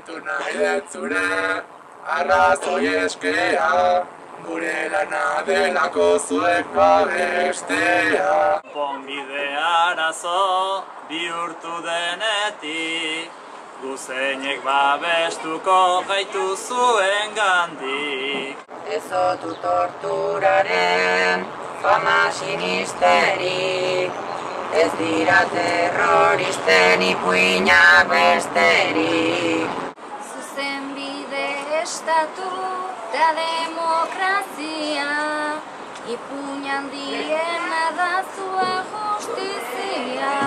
Eskertu nahi dut zure arrazoi eskea, gure lana delako zuek babestea. Konponbide arazo bihurtu denetik, guzeinek babestuko gaitu zuen gandik. Ez otu torturaren fama sinisterik, ez dira terroristen ipuinak besterik. Zuzenbide estatu eta demokrazia, ipuin handiena da zuen justizia.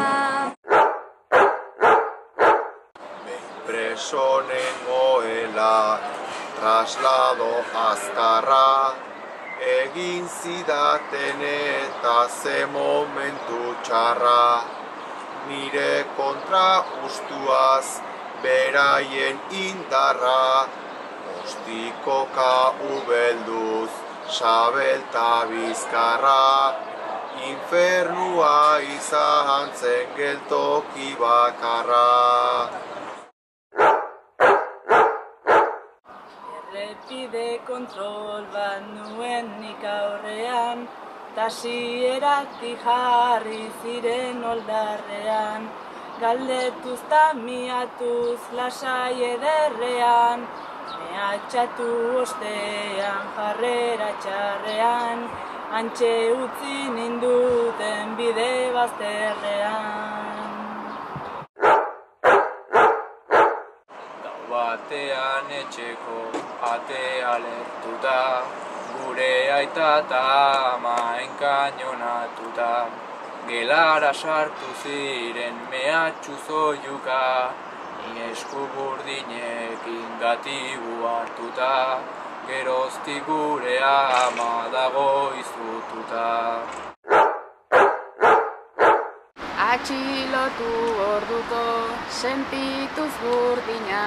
Preso nengoela, traslado azkarra, egin zidaten eta ze momentu txarra. Nire kontra ustuaz, beraien indarra, ostikoka ubelduz, sabelta bizkarra. Infernua izan zen geltoki bakarra. Errepide kontrol bat nuen nik aurrean, tasieratik jarri ziren oldarrean, galdetuz ta miatuz lasai ederrean, mehatxatu ostean jarrera txarrean, hantxe utzi ninduten bide bazterrean. Batean etxeko atea lertuta, gure aita eta ama enkainonatuta, gelara sartu ziren mehatxu zoiuka, ni esku burdinekin gatibu hartuta, geroztik gure ama dago izututa. Atxilotu orduko sentituz burdina,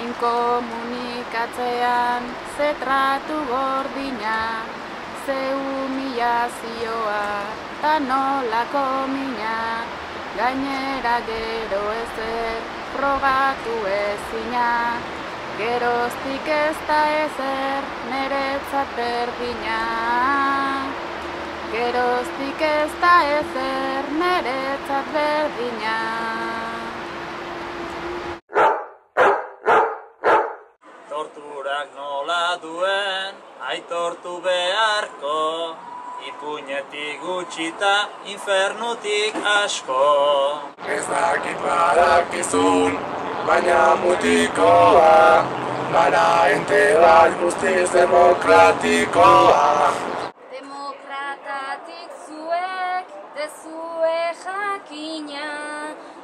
inkomunikatzean ze tratu gordina, ze humilazioa ta nolako mina, gainera gero ezer frogatu ezina, geroztik ez da ezer neretzat berdina. Geroztik ez da ezer neretzat berdina. Torturak nola duen aitortu beharko, ipuinetik gutxita infernutik asko. Ez dakit badakizun, baina mutikoa, gara ente bat guztiz demokratikoa. Demokratatik zuek, dezue jakina,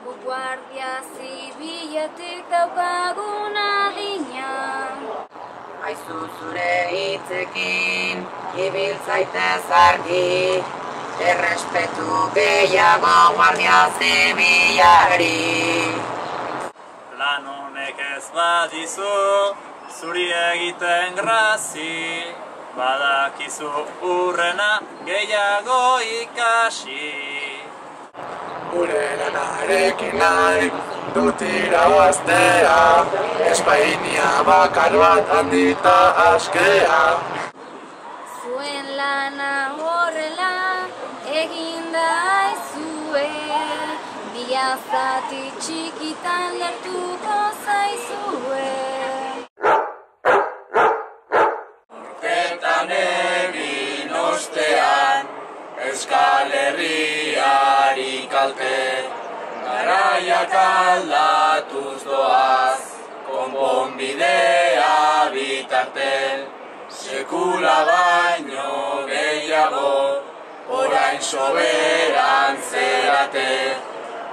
gu guardia zibiletik daukagun adina. Aizu zure hitzekin, ibiltzaitez argi, errespetu gehiago guardia zibilari. Lan honek ez badizu, zuri egiten grazi, badakizu urrena gehiago ikasi. Gure lanarekin nahi dut irabaztea, Espainia bakar bat handita askea. Zuen lana horrela eginda aizue, biazati txikitan lertuko zaizue. Egin ostean Euskal Herriari kalte, garaiak aldatuz doaz, konponbidea bitarte, sekula baino gehiago, orain soberan zerate,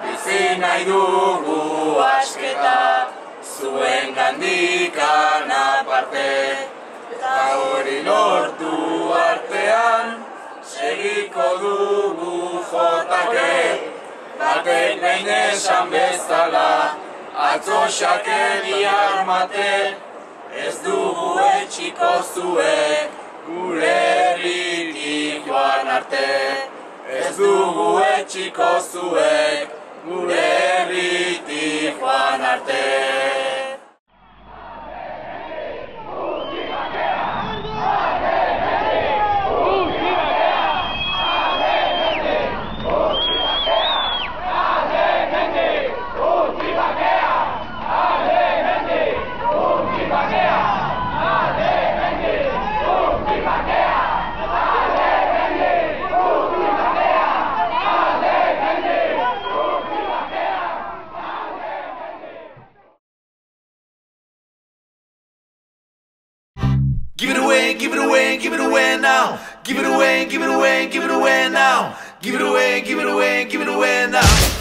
bizi nahi dugu asketa, zuen gandikan aparte. Eta hori lortu artean, segiko dugu jotake, batek behin esan bezala, atzo xakeri armate, ez dugu etxiko zuek, gure herritik joan arte. Ez dugu etxiko zuek, gure herritik joan arte. Give it away, give it away, give it away now. Give it away, give it away, give it away now. Give it away, give it away, give it away now.